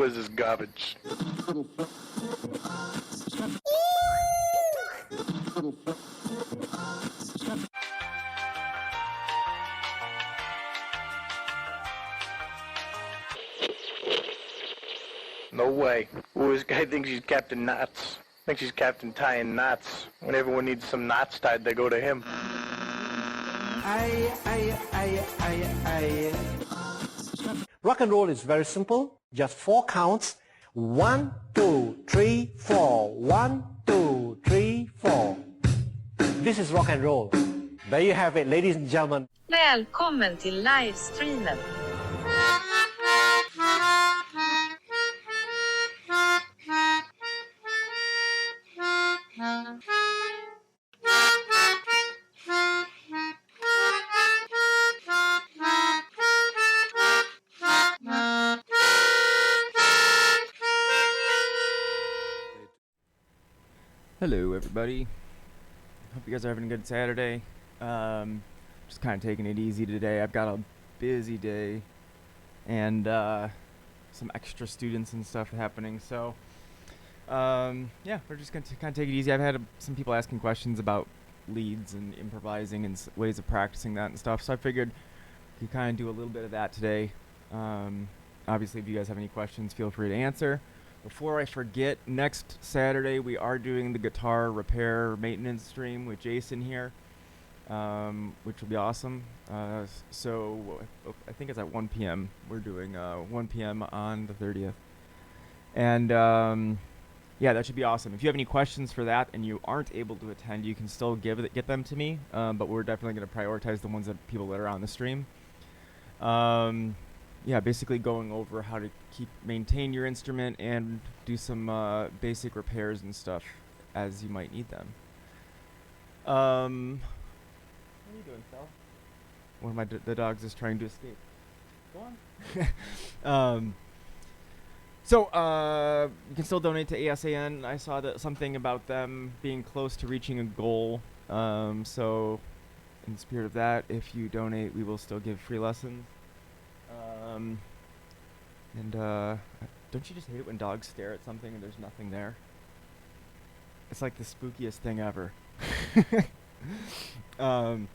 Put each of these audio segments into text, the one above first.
What is this garbage? No way. Ooh, this guy thinks he's Captain Knots. Thinks he's Captain Tying Knots. When everyone needs some knots tied, they go to him. Rock and roll is very simple. Just 4 counts. 1, 2, 3, 4. 1, 2, 3, 4. This is rock and roll. There you have it, ladies and gentlemen. Välkommen till livestreamen. Hello everybody, hope you guys are having a good Saturday. Just kind of taking it easy today. I've got a busy day and some extra students and stuff happening, so yeah, we're just going to kind of take it easy. I've had some people asking questions about leads and improvising and ways of practicing that and stuff, so I figured we could kind of do a little bit of that today. Obviously if you guys have any questions, feel free to answer. Before I forget, next Saturday we are doing the guitar repair maintenance stream with Jason here, which will be awesome. So I think it's at 1 p.m. We're doing 1 p.m. on the 30th. And yeah, that should be awesome. If you have any questions for that and you aren't able to attend, you can still get them to me, but we're definitely going to prioritize the ones that people that are on the stream. Yeah, basically going over how to maintain your instrument and do some basic repairs and stuff as you might need them. What are you doing, Sal? One of my the dogs is trying to escape. Go on. So you can still donate to ASAN. I saw that something about them being close to reaching a goal. So in the spirit of that, if you donate, we will still give free lessons. Don't you just hate it when dogs stare at something and there's nothing there? It's like the spookiest thing ever. So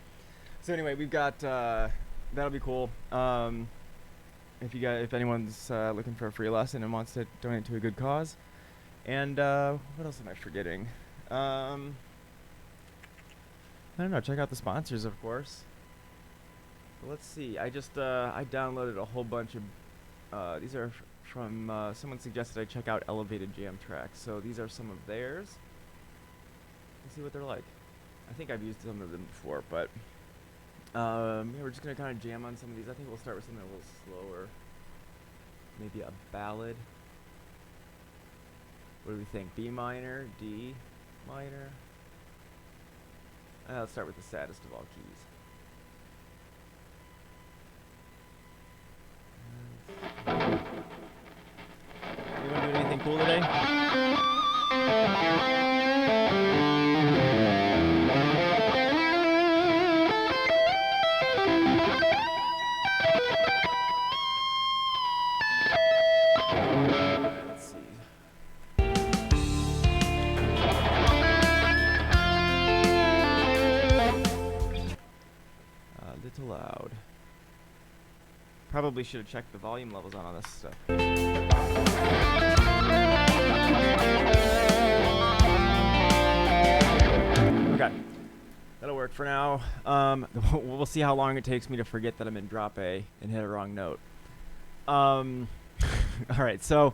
anyway, we've got that'll be cool. If anyone's looking for a free lesson and wants to donate to a good cause, and what else am I forgetting? I don't know. Check out the sponsors, of course. Let's see. I just I downloaded a whole bunch of these are from someone suggested I check out Elevated Jam Tracks. So these are some of theirs. Let's see what they're like. I think I've used some of them before, but yeah, we're just gonna kind of jam on some of these. I think we'll start with something a little slower. Maybe a ballad. What do we think? B minor, D minor. Let's start with the saddest of all keys. Anyone doing anything cool today? Let's see. A little loud. Probably should have checked the volume levels on all this stuff. Okay, that'll work for now. We'll see how long it takes me to forget that I'm in drop A and hit a wrong note. All right, so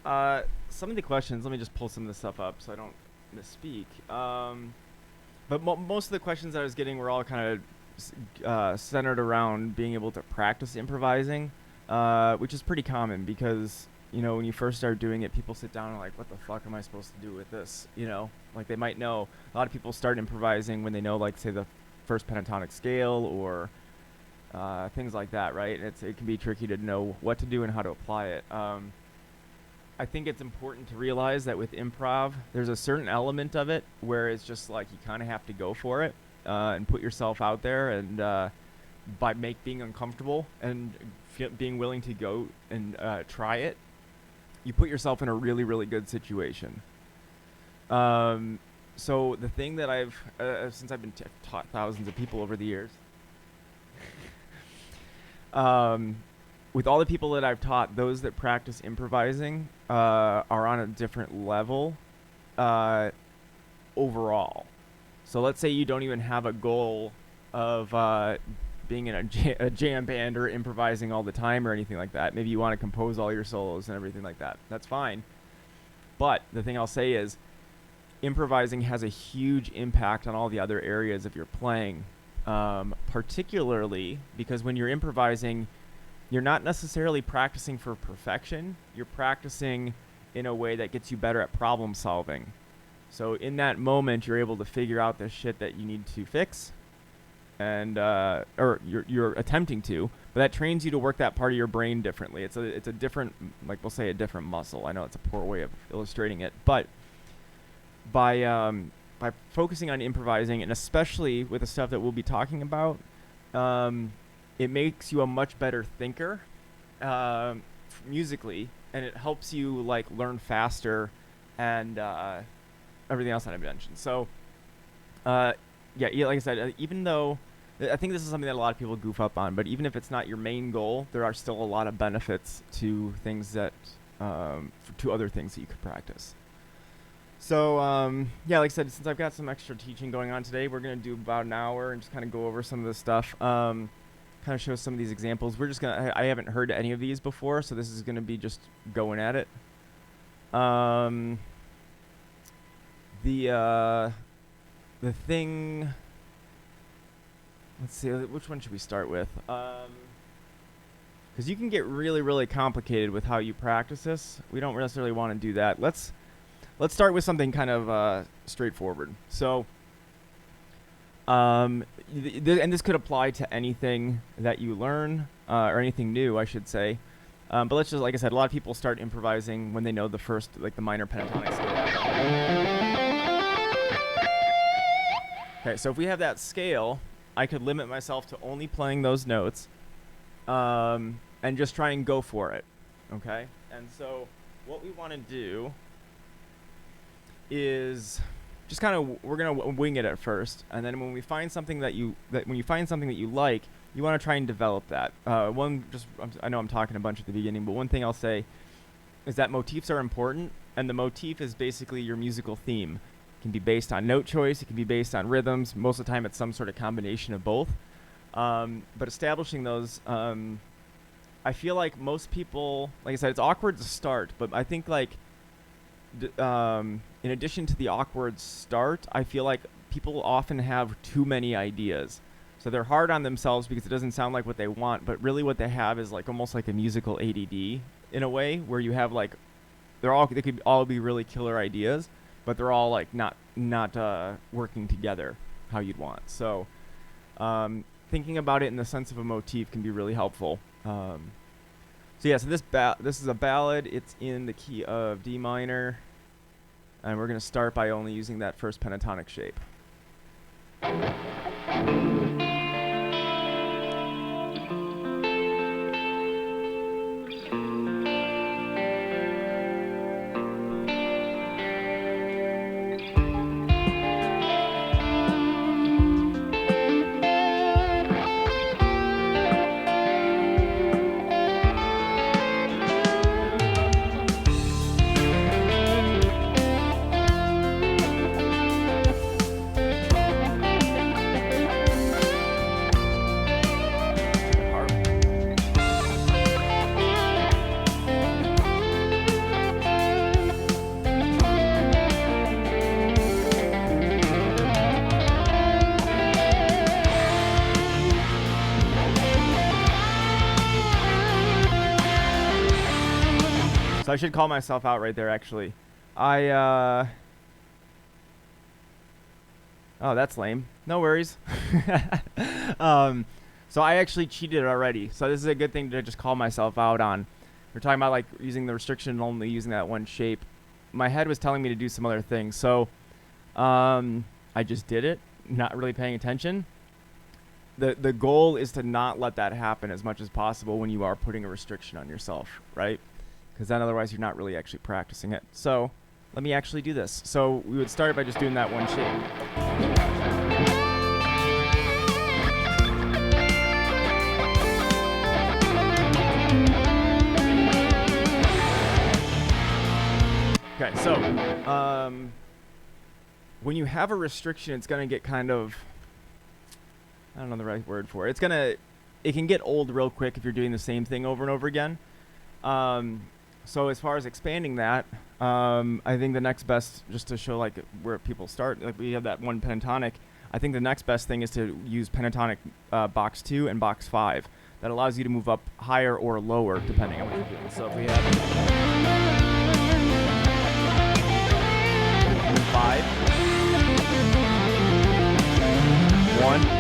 some of the questions, let me just pull some of this stuff up so I don't misspeak. But most of the questions I was getting were all kind of centered around being able to practice improvising, which is pretty common because, you know, when you first start doing it, people sit down and like, what the fuck am I supposed to do with this? You know, like they might know. A lot of people start improvising when they know, like, say, the first pentatonic scale or things like that, right? It can be tricky to know what to do and how to apply it. I think it's important to realize that with improv, there's a certain element of it where it's just like you kind of have to go for it. And put yourself out there, and by being uncomfortable and being willing to go and try it, you put yourself in a really, really good situation. So the thing that I've, since I've been taught thousands of people over the years, with all the people that I've taught, those that practice improvising are on a different level overall. So let's say you don't even have a goal of being in a jam band or improvising all the time or anything like that. Maybe you want to compose all your solos and everything like that. That's fine. But the thing I'll say is improvising has a huge impact on all the other areas of your playing, particularly because when you're improvising, you're not necessarily practicing for perfection. You're practicing in a way that gets you better at problem solving. So in that moment, you're able to figure out the shit that you need to fix, and or you're attempting to, but that trains you to work that part of your brain differently. It's a different, like we'll say, a different muscle. I know it's a poor way of illustrating it, but by focusing on improvising, and especially with the stuff that we'll be talking about, it makes you a much better thinker musically, and it helps you like learn faster and everything else that I mentioned. So yeah, like I said, even though I think this is something that a lot of people goof up on, but even if it's not your main goal, there are still a lot of benefits to things that to other things that you could practice. So yeah, like I said, since I've got some extra teaching going on today, we're gonna do about an hour and just kind of go over some of this stuff, kind of show some of these examples. We're just gonna, I haven't heard any of these before, so this is gonna be just going at it. The thing, let's see, which one should we start with? Because you can get really, really complicated with how you practice this. We don't necessarily want to do that. Let's start with something kind of straightforward. So, and this could apply to anything that you learn, or anything new, I should say. But let's just, like I said, a lot of people start improvising when they know the first, like the minor pentatonic scale. Okay, so if we have that scale, I could limit myself to only playing those notes, and just try and go for it, okay? And so what we want to do is just kind of, we're gonna wing it at first, and then when we find something when you find something that you like, you want to try and develop that. I know I'm talking a bunch at the beginning, but one thing I'll say is that motifs are important, and the motif is basically your musical theme. It can be based on note choice, it can be based on rhythms. Most of the time it's some sort of combination of both. But establishing those, I feel like most people, like I said, it's awkward to start, but I think like in addition to the awkward start, I feel like people often have too many ideas. So they're hard on themselves because it doesn't sound like what they want, but really what they have is like almost like a musical ADD in a way, where you have like, they could all be really killer ideas, but they're all like not working together how you'd want. So thinking about it in the sense of a motif can be really helpful. So yeah, so this is a ballad. It's in the key of D minor, and we're going to start by only using that first pentatonic shape. So I should call myself out right there, actually. Oh, that's lame. No worries. So I actually cheated already. So this is a good thing to just call myself out on. We're talking about like using the restriction and only using that one shape. My head was telling me to do some other things. So I just did it, not really paying attention. The goal is to not let that happen as much as possible when you are putting a restriction on yourself, right? because then otherwise you're not really actually practicing it. So let me actually do this. So we would start by just doing that one shape. Okay, so when you have a restriction, it's gonna get kind of, I don't know the right word for it. It can get old real quick if you're doing the same thing over and over again. So as far as expanding that, I think the next best, just to show like where people start, like we have that one pentatonic. I think the next best thing is to use pentatonic box 2 and box 5. That allows you to move up higher or lower depending on what you're doing. So if we have 5, 1, 2, 1.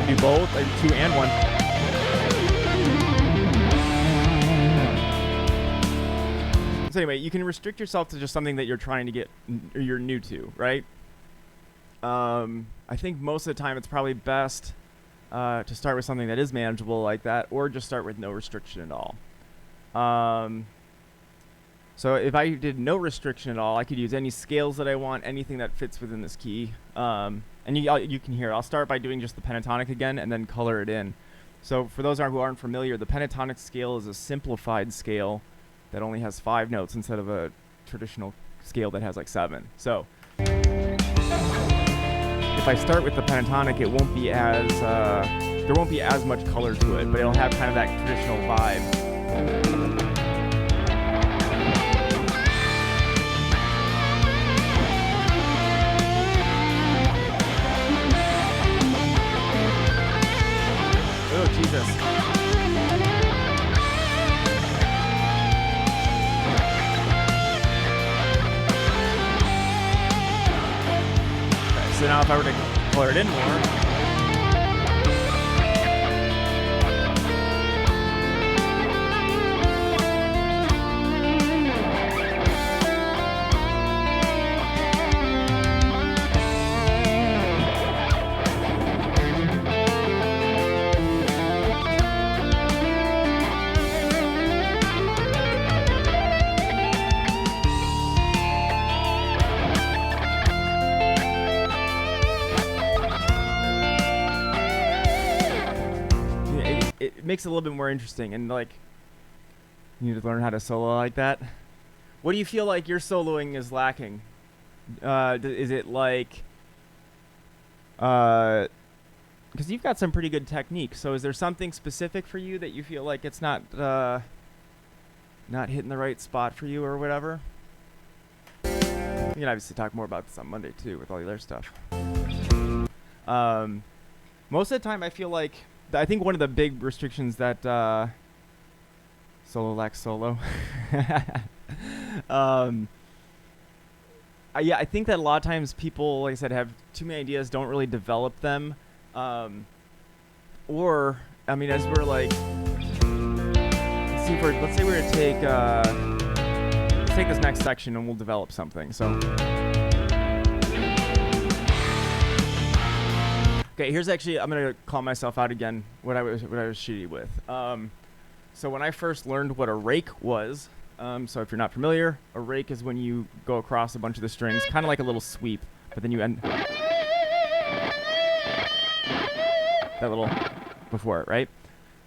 Do both, 2 and 1. So anyway, you can restrict yourself to just something that you're trying to get, or you're new to, right? I think most of the time it's probably best to start with something that is manageable like that, or just start with no restriction at all. So if I did no restriction at all, I could use any scales that I want, anything that fits within this key. And you can hear, I'll start by doing just the pentatonic again and then color it in. So for those who aren't familiar, the pentatonic scale is a simplified scale that only has 5 notes instead of a traditional scale that has like 7. So if I start with the pentatonic, it won't be as there won't be as much color to it, but it'll have kind of that traditional vibe. Oh, Jesus. So now if I were to color it in more, it makes it a little bit more interesting, and like you need to learn how to solo like that. What do you feel like your soloing is lacking? Is it like because you've got some pretty good technique, so is there something specific for you that you feel like it's not hitting the right spot for you or whatever? We can obviously talk more about this on Monday too with all the other stuff. Most of the time I feel like I think one of the big restrictions that solo lacks solo. Yeah, I think that a lot of times people, like I said, have too many ideas, don't really develop them. Or, I mean, as we're like, let's say we're to let's take this next section and we'll develop something. So, okay, here's actually, I'm gonna call myself out again. What I was shitty with. So when I first learned what a rake was, so if you're not familiar, a rake is when you go across a bunch of the strings, kind of like a little sweep, but then you end that little before it, right?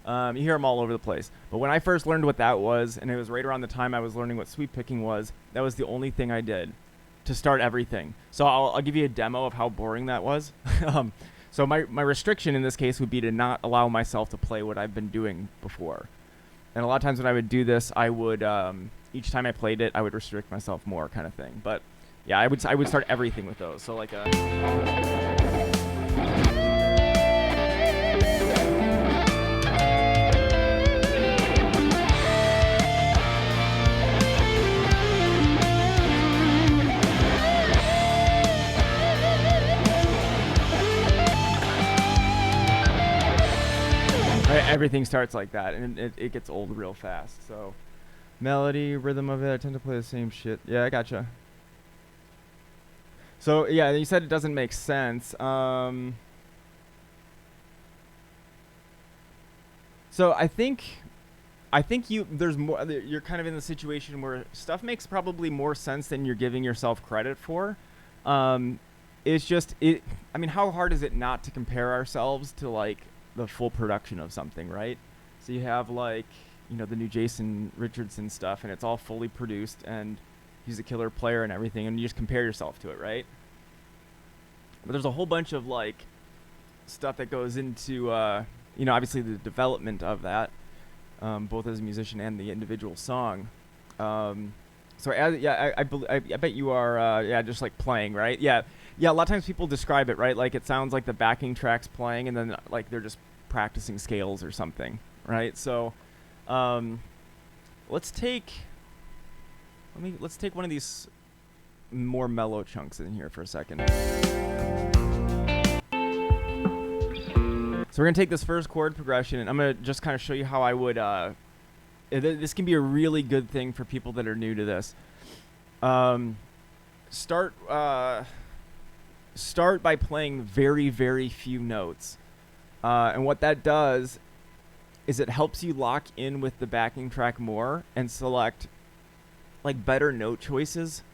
You hear them all over the place. But when I first learned what that was, and it was right around the time I was learning what sweep picking was, that was the only thing I did to start everything. So I'll give you a demo of how boring that was. So my restriction in this case would be to not allow myself to play what I've been doing before. And a lot of times when I would do this, I would each time I played it, I would restrict myself more, kind of thing. But yeah, I would start everything with those. So like everything starts like that, and it gets old real fast. So melody, rhythm of it, I tend to play the same shit. Yeah, I gotcha. So yeah, you said it doesn't make sense. So I think there's more. You're kind of in the situation where stuff makes probably more sense than you're giving yourself credit for. It's just it. I mean, how hard is it not to compare ourselves to like the full production of something, right? So you have like the new Jason Richardson stuff, and it's all fully produced, and he's a killer player and everything, and you just compare yourself to it, right? But there's a whole bunch of like stuff that goes into obviously the development of that, both as a musician and the individual song. So I bet you are just like playing, right? Yeah. A lot of times people describe it, right? Like it sounds like the backing track's playing, and then like they're just practicing scales or something, right? So let's take one of these more mellow chunks in here for a second. So we're going to take this first chord progression, and I'm going to just kind of show you how I would... this can be a really good thing for people that are new to this. Start by playing very, very few notes. And what that does is it helps you lock in with the backing track more and select like better note choices.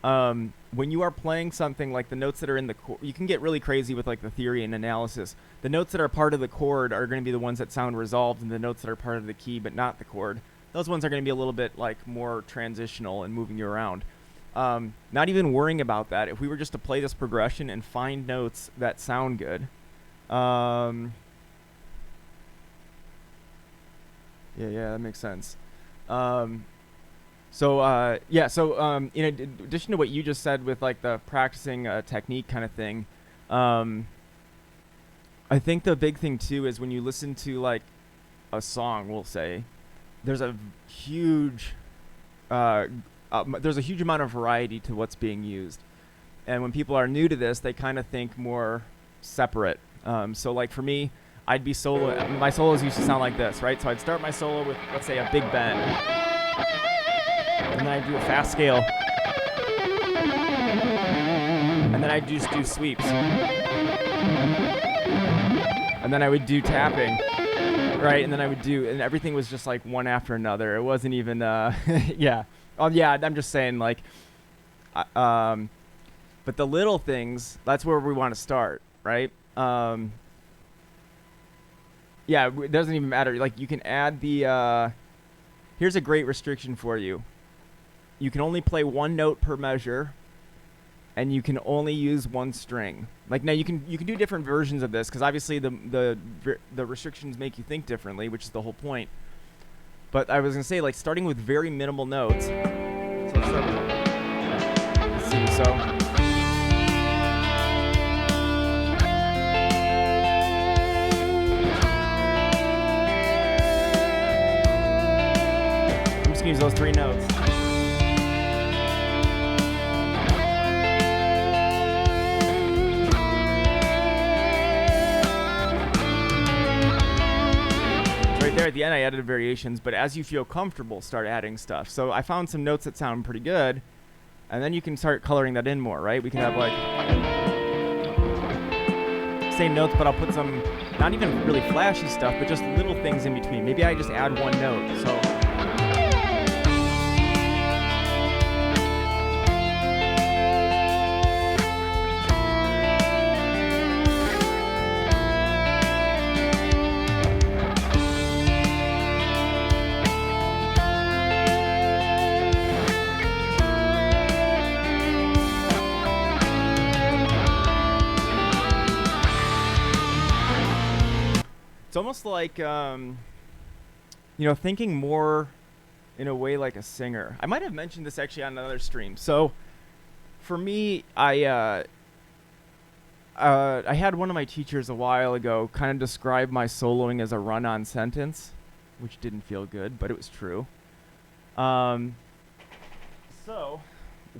When you are playing something like the notes that are in the chord, you can get really crazy with like the theory and analysis. The notes that are part of the chord are going to be the ones that sound resolved, and the notes that are part of the key but not the chord, those ones are going to be a little bit like more transitional and moving you around. Not even worrying about that. If we were just to play this progression and find notes that sound good, yeah, that makes sense. So in addition to what you just said with like the practicing technique kind of thing, I think the big thing too is when you listen to like a song, we'll say, there's a huge amount of variety to what's being used. And when people are new to this, they kind of think more separate. So like for me, I'd be my solos used to sound like this, right? So I'd start my solo with, let's say, a big bend. And then I'd do a fast scale. And then I'd just do sweeps. And then I would do tapping. Right, and then and everything was just like one after another. It wasn't even, yeah. Oh, yeah, I'm just saying, like, but the little things, that's where we want to start, right? Yeah, it doesn't even matter. Like, you can add here's a great restriction for you. You can only play one note per measure, and you can only use one string. Like, now you can do different versions of this, because obviously the restrictions make you think differently, which is the whole point. But I was gonna say, like, starting with very minimal notes. So let's start with, let's see, so. I'm just gonna use those three notes. There at the end I added variations, but as you feel comfortable, start adding stuff. So I found some notes that sound pretty good, and then you can start coloring that in more, right? We can have like same notes, but I'll put some not even really flashy stuff, but just little things in between. Maybe I just add one note. So it's almost like, thinking more in a way like a singer. I might have mentioned this actually on another stream. So for me, I had one of my teachers a while ago kind of describe my soloing as a run-on sentence, which didn't feel good, but it was true. So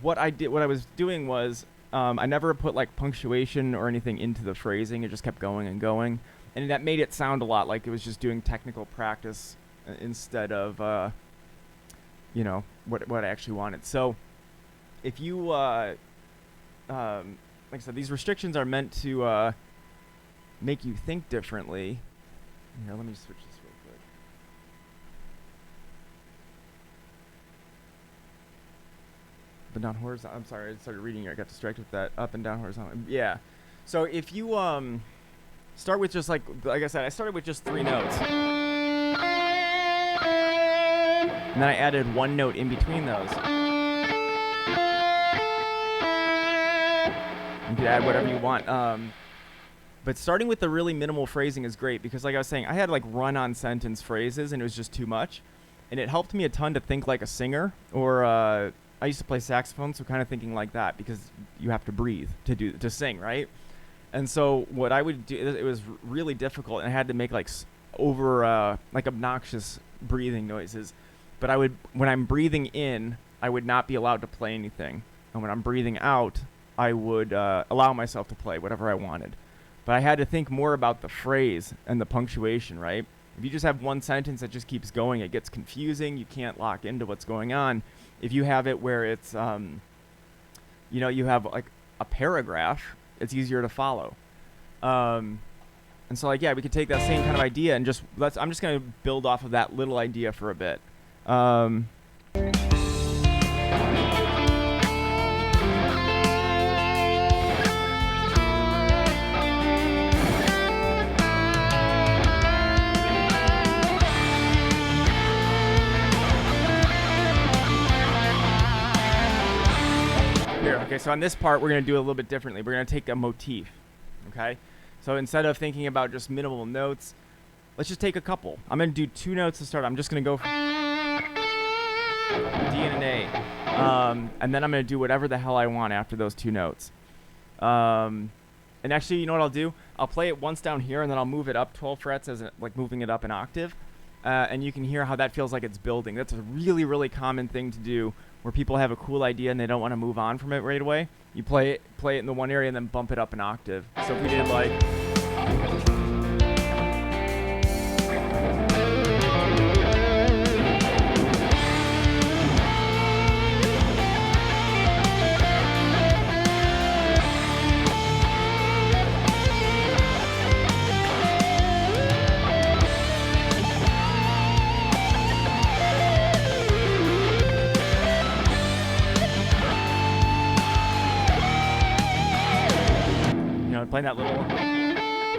what I was doing was I never put like punctuation or anything into the phrasing. It just kept going and going. And that made it sound a lot like it was just doing technical practice instead of, what I actually wanted. So if you like I said, these restrictions are meant to make you think differently. Here, let me switch this real quick. Up and down horizontal. I'm sorry, I started reading here. I got distracted with that. Up and down horizontal. Yeah. So if you start with just like I said, I started with just 3 notes. And then I added 1 note in between those. You could add whatever you want. But starting with the really minimal phrasing is great because, like I was saying, I had like run-on sentence phrases and it was just too much. And it helped me a ton to think like a singer. Or I used to play saxophone, so kind of thinking like that because you have to breathe to sing, right? And so what I would do, it was really difficult, and I had to make like like obnoxious breathing noises. But when I'm breathing in, I would not be allowed to play anything. And when I'm breathing out, I would allow myself to play whatever I wanted. But I had to think more about the phrase and the punctuation, right? If you just have one sentence that just keeps going, it gets confusing. You can't lock into what's going on. If you have it where it's, you have like a paragraph, it's easier to follow. And so like, yeah, we could take that same kind of idea and I'm just going to build off of that little idea for a bit. Okay, so on this part, we're going to do it a little bit differently. We're going to take a motif, okay? So instead of thinking about just minimal notes, let's just take a couple. I'm going to do 2 notes to start. I'm just going to go for D and an A. And then I'm going to do whatever the hell I want after those 2 notes. And actually, you know what I'll do? I'll play it once down here, and then I'll move it up 12 frets as like moving it up an octave. And you can hear how that feels like it's building. That's a really, really common thing to do where people have a cool idea and they don't want to move on from it right away. You play it in the one area and then bump it up an octave. So if we did like... playing that little...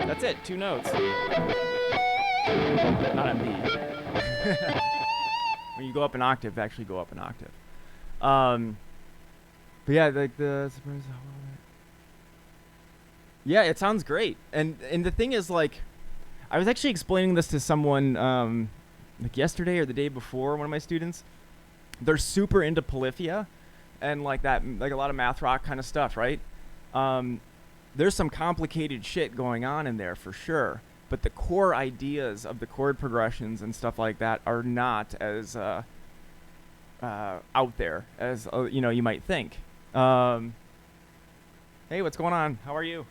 That's it, 2 notes. Not on B. When you go up an octave, actually go up an octave. But yeah, like the... Yeah, it sounds great. And the thing is, like, I was actually explaining this to someone like yesterday or the day before, one of my students. They're super into polyphia and like that, like a lot of math rock kind of stuff, right? There's some complicated shit going on in there for sure, but the core ideas of the chord progressions and stuff like that are not as out there as you might think. Hey, what's going on? How are you?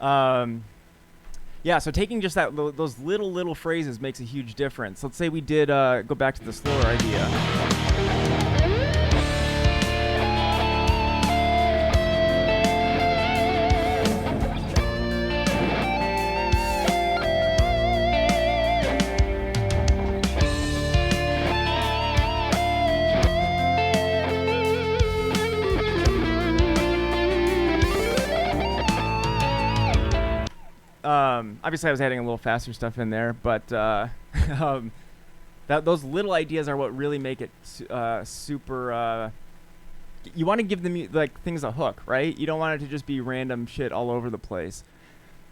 Yeah, so taking just those little phrases makes a huge difference. Let's say we did go back to the slower idea. Obviously, I was adding a little faster stuff in there, but those little ideas are what really make it super. You want to give them like things a hook, right? You don't want it to just be random shit all over the place.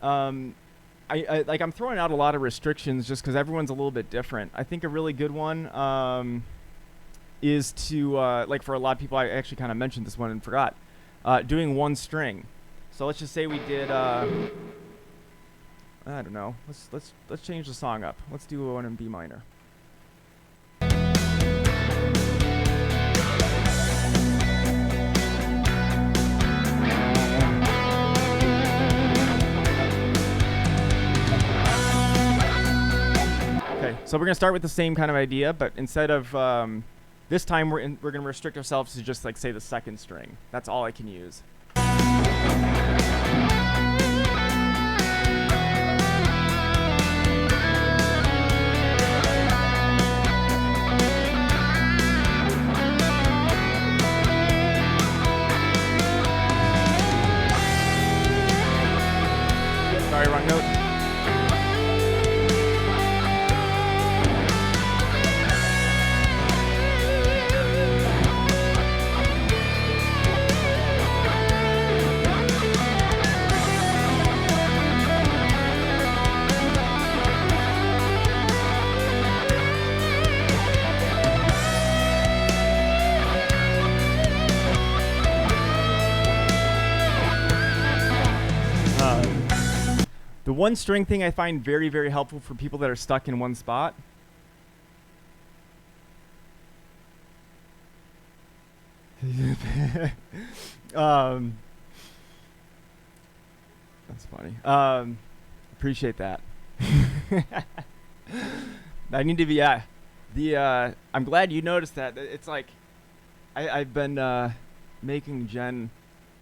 I'm throwing out a lot of restrictions just because everyone's a little bit different. I think a really good one is to like for a lot of people. I actually kind of mentioned this one and forgot. Doing 1 string. So let's just say we did. I don't know. Let's change the song up. Let's do one in B minor. Okay, so we're gonna start with the same kind of idea, but instead of this time we're gonna restrict ourselves to just like say the 2nd string. That's all I can use. Sorry, wrong note. The one string thing I find very, very helpful for people that are stuck in one spot. That's funny. Appreciate that. I need to be, I'm glad you noticed that. It's like, I've been making Jen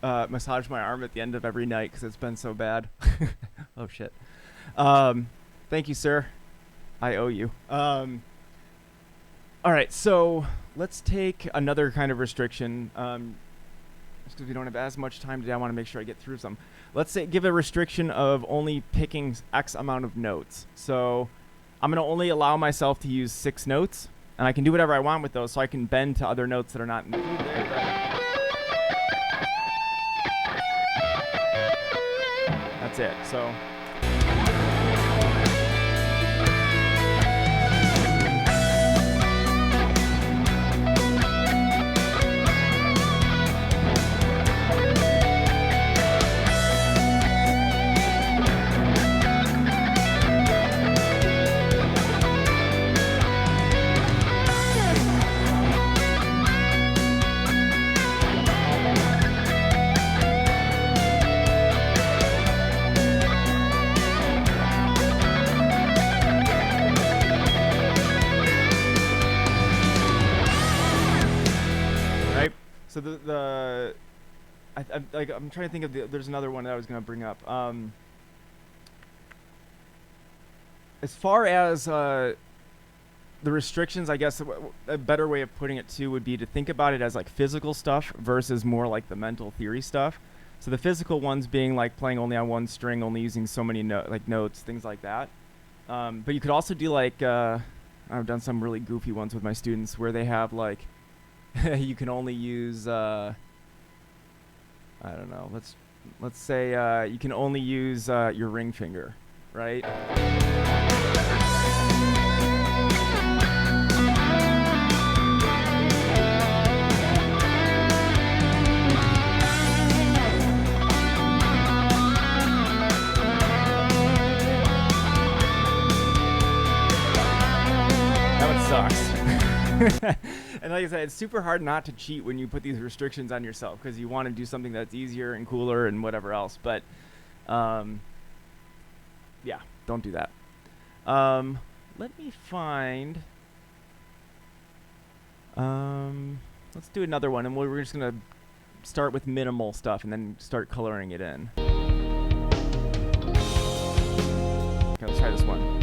massage my arm at the end of every night because it's been so bad. Oh shit. Thank you, sir. I owe you. All right, so let's take another kind of restriction. Just because we don't have as much time today, I want to make sure I get through some. Let's say give a restriction of only picking X amount of notes. So I'm going to only allow myself to use 6 notes, and I can do whatever I want with those, so I can bend to other notes that are not included there. That's it. So. So I'm trying to think of there's another one that I was going to bring up. As far as the restrictions, I guess a better way of putting it too would be to think about it as like physical stuff versus more like the mental theory stuff. So the physical ones being like playing only on one string, only using so many notes, things like that. But you could also do like I've done some really goofy ones with my students where they have like you can only use I don't know, let's say you can only use your ring finger, right? That one sucks. And like I said, it's super hard not to cheat when you put these restrictions on yourself because you want to do something that's easier and cooler and whatever else. But yeah, don't do that. Let me find. Let's do another one, and we're just gonna start with minimal stuff and then start coloring it in. Okay, let's try this one.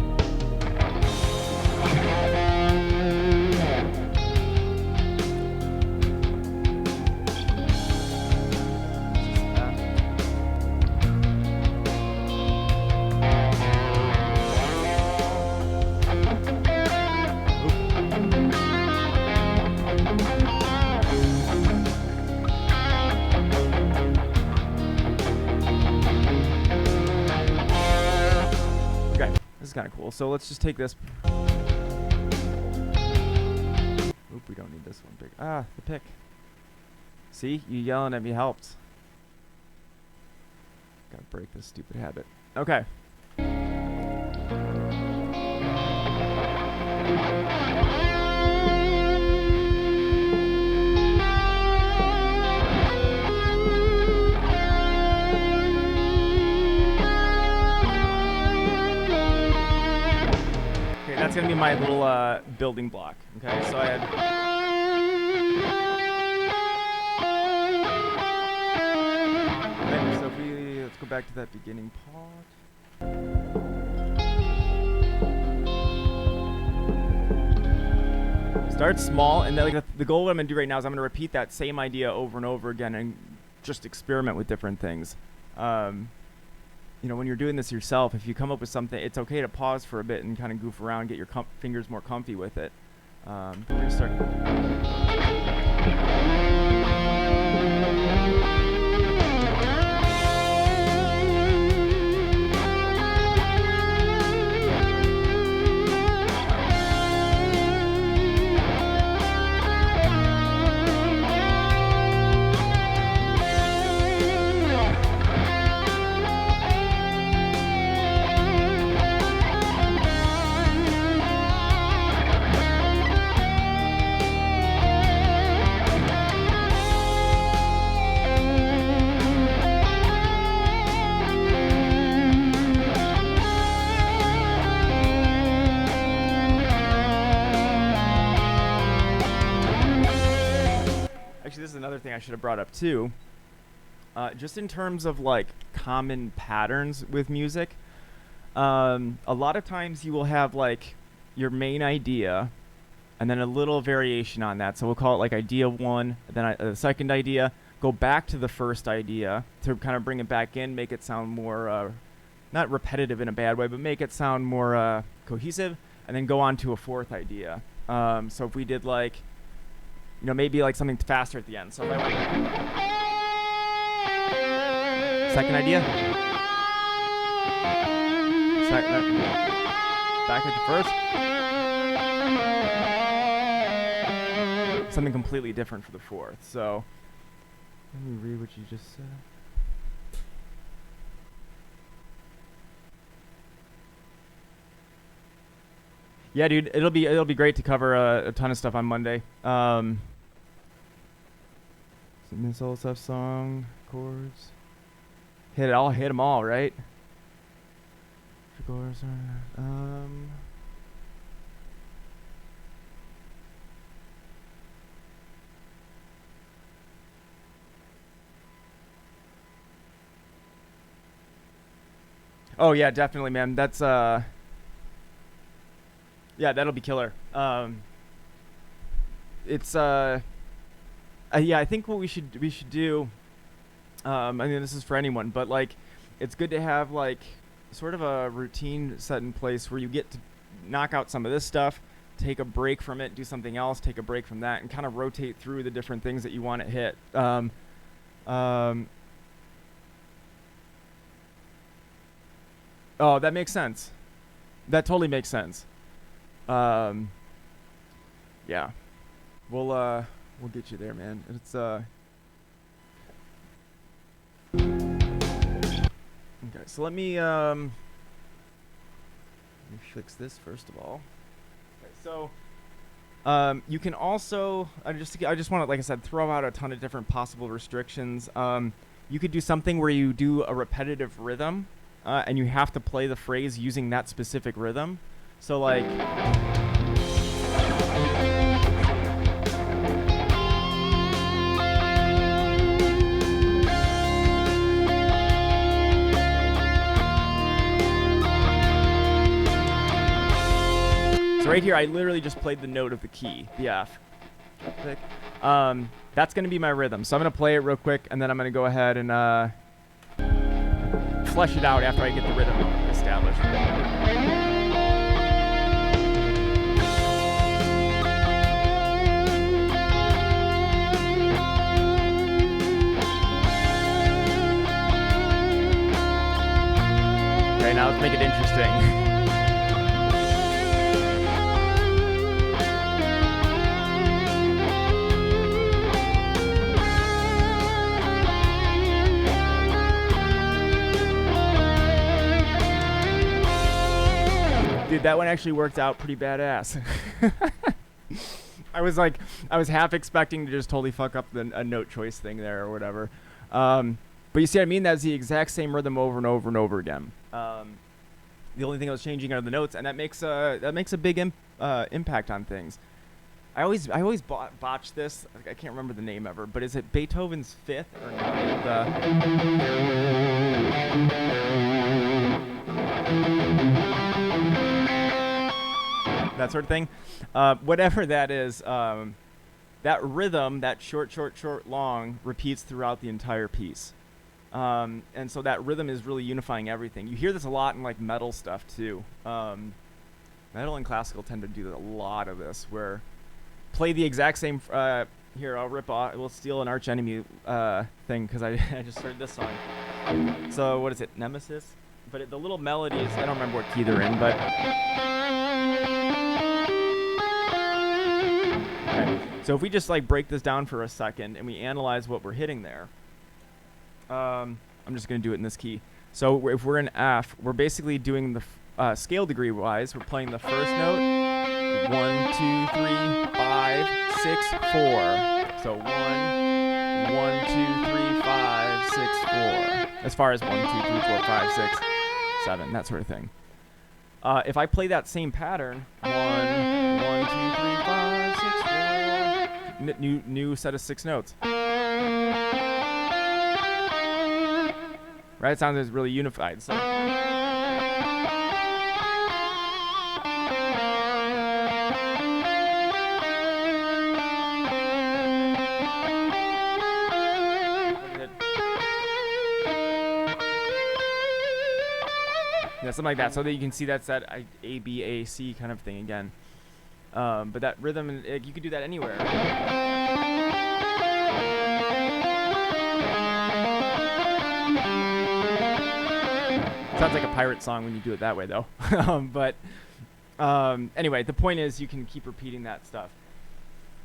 Kind of cool. So let's just take this. Oop, we don't need this one big. Ah, the pick. See, you yelling at me helped. Gotta break this stupid habit. Okay. That's gonna be my little building block. Okay, so I had. So go back to that beginning part. Start small, and then like the goal what I'm gonna do right now is I'm gonna repeat that same idea over and over again and just experiment with different things. You know, when you're doing this yourself, if you come up with something, it's okay to pause for a bit and kind of goof around, get your fingers more comfy with it. We're gonna start. Actually, this is another thing I should have brought up too. Just in terms of like common patterns with music, a lot of times you will have like your main idea and then a little variation on that. So we'll call it like idea one, then the second idea, go back to the first idea to kind of bring it back in, make it sound more, not repetitive in a bad way, but make it sound more cohesive, and then go on to a fourth idea. So if we did like, you know, maybe like something faster at the end. So if I went second idea, back at the first, something completely different for the fourth. So let me read what you just said. Yeah, dude, it'll be great to cover a ton of stuff on Monday. Some solo stuff, song, chords. Hit them all, right? Chords, Oh yeah, definitely, man. That's yeah, that'll be killer. It's yeah, I think what we should do. I mean, this is for anyone, but like, it's good to have like sort of a routine set in place where you get to knock out some of this stuff, take a break from it, do something else, take a break from that, and kind of rotate through the different things that you want to hit. Oh, that makes sense. That totally makes sense. Yeah, we'll get you there, man. It's okay. So let me fix this first of all. Okay, so you can also I just want to, like I said, throw out a ton of different possible restrictions. You could do something where you do a repetitive rhythm, and you have to play the phrase using that specific rhythm. So like. So right here, I literally just played the note of the key, the F. That's going to be my rhythm. So I'm going to play it real quick, and then I'm going to go ahead and flesh it out after I get the rhythm established. Okay, now let's make it interesting. Dude, that one actually worked out pretty badass. I was half expecting to just totally fuck up a note choice thing there or whatever. But you see what I mean? That's the exact same rhythm over and over and over again. The only thing I was changing are the notes, and that makes a big impact on things. I always botch this. I can't remember the name ever, but is it Beethoven's Fifth or no? That sort of thing. Whatever that is, that rhythm, that short, long, repeats throughout the entire piece. And so that rhythm is really unifying everything. You hear this a lot in like metal stuff too. Metal and classical tend to do a lot of this, where play the exact same. Here, I'll rip off. We'll steal an Arch Enemy thing because I just heard this song. So what is it, Nemesis? But the little melodies, I don't remember what key they're in, but. Okay. So if we just like break this down for a second and we analyze what we're hitting there. I'm just going to do it in this key. So if we're in F, we're basically doing the scale degree wise. We're playing the first note. 1, 2, 3, 5, 6, 4. So 1, 1, 2, 3, 5, 6, 4. As far as 1, 2, 3, 4, 5, 6, 7, that sort of thing. If I play that same pattern, 1, 1, 2, 3, 5, 6, 4. New set of 6 notes. Right, it sounds really unified. So. Yeah, something like that, so that you can see that's that A, B, A, C kind of thing again. But that rhythm, you could do that anywhere. Sounds like a pirate song when you do it that way, though. Anyway, the point is you can keep repeating that stuff.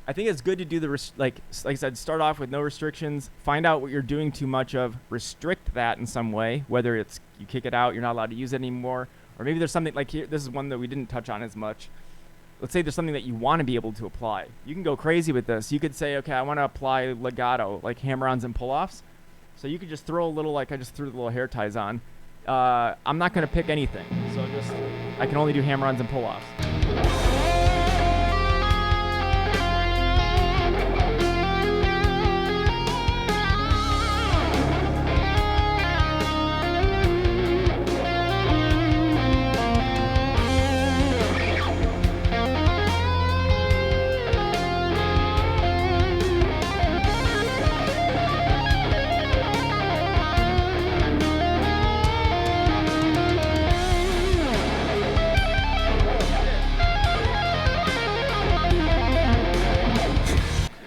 I think it's good to do the like I said, start off with no restrictions. Find out what you're doing too much of. Restrict that in some way. Whether it's you kick it out, you're not allowed to use it anymore, or maybe there's something like here. This is one that we didn't touch on as much. Let's say there's something that you want to be able to apply. You can go crazy with this. You could say, okay, I want to apply legato, like hammer-ons and pull-offs. So you could just throw a little, like I just threw the little hair ties on. I'm not going to pick anything, so I can only do hammer-ons and pull-offs.